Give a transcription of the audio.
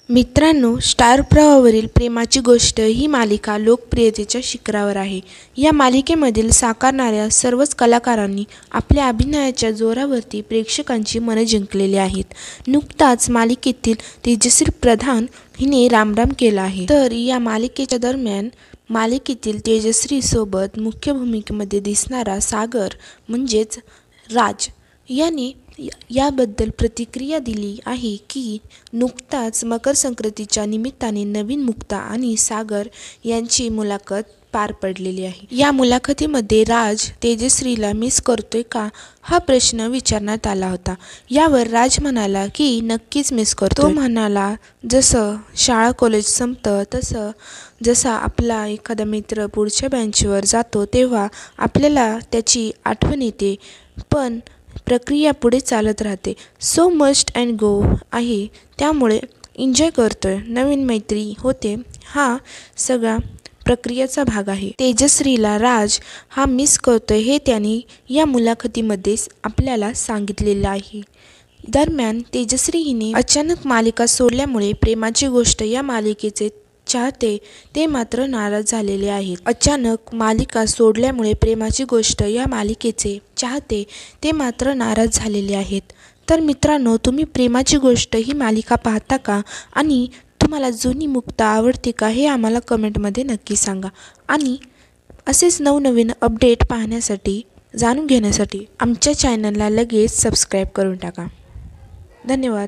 मित्रांनो, स्टार प्रवाहावरील प्रेमाची गोष्ट ही मालिका लोकप्रियतेच्या शिखरावर आहे. या मालिकेमधील साकारणाऱ्या सर्वच कलाकारांनी आपल्या अभिनयाच्या जोरावरती प्रेक्षकांची मनं जिंकलेली आहेत. नुकताच मालिकेतील तेजश्री प्रधान हिने रामराम केला आहे. तर या मालिकेच्या दरम्यान मालिकेतील तेजश्रीसोबत मुख्य भूमिकेमध्ये दिसणारा सागर म्हणजेच राज याने याबद्दल प्रतिक्रिया दिली आहे की नुकताच मकर संक्रांतीच्या निमित्ताने नवीन मुक्ता आणि सागर यांची मुलाखत पार पडलेली आहे. या मुलाखतीमध्ये राज तेजश्रीला मिस करतोय का हा प्रश्न विचारण्यात आला होता. यावर राज म्हणाला की नक्कीच मिस करतो. तो म्हणाला, जसं शाळा कॉलेज संपतं तसं जसा आपला एखादा मित्र पुढच्या बेंचवर जातो तेव्हा आपल्याला त्याची आठवण येते, पण प्रक्रिया पुढे चालत राहते. सो मस्ट अँड गो आहे, त्यामुळे एन्जॉय करतोय. नवीन मैत्री होते, हा सगळा प्रक्रियेचा भाग आहे. तेजश्रीला राज हा मिस करतोय हे त्याने या मुलाखतीमध्ये आपल्याला सांगितलेलं आहे. दरम्यान तेजश्री हिने अचानक मालिका सोडल्यामुळे प्रेमाची गोष्ट या मालिकेचे चाहते ते मात्र नाराज झालेले आहेत. अचानक मालिका सोडल्यामुळे प्रेमाची गोष्ट या मालिकेचे चाहते ते मात्र नाराज झालेले आहेत. तर मित्रांनो, तुम्ही प्रेमाची गोष्ट ही मालिका पाहता का आणि तुम्हाला जुनी मुक्ता आवडते का हे आम्हाला कमेंटमध्ये नक्की सांगा. आणि असेच नवनवीन अपडेट पाहण्यासाठी जाणून घेण्यासाठी आमच्या चॅनलला लगेच सबस्क्राईब करून टाका. धन्यवाद.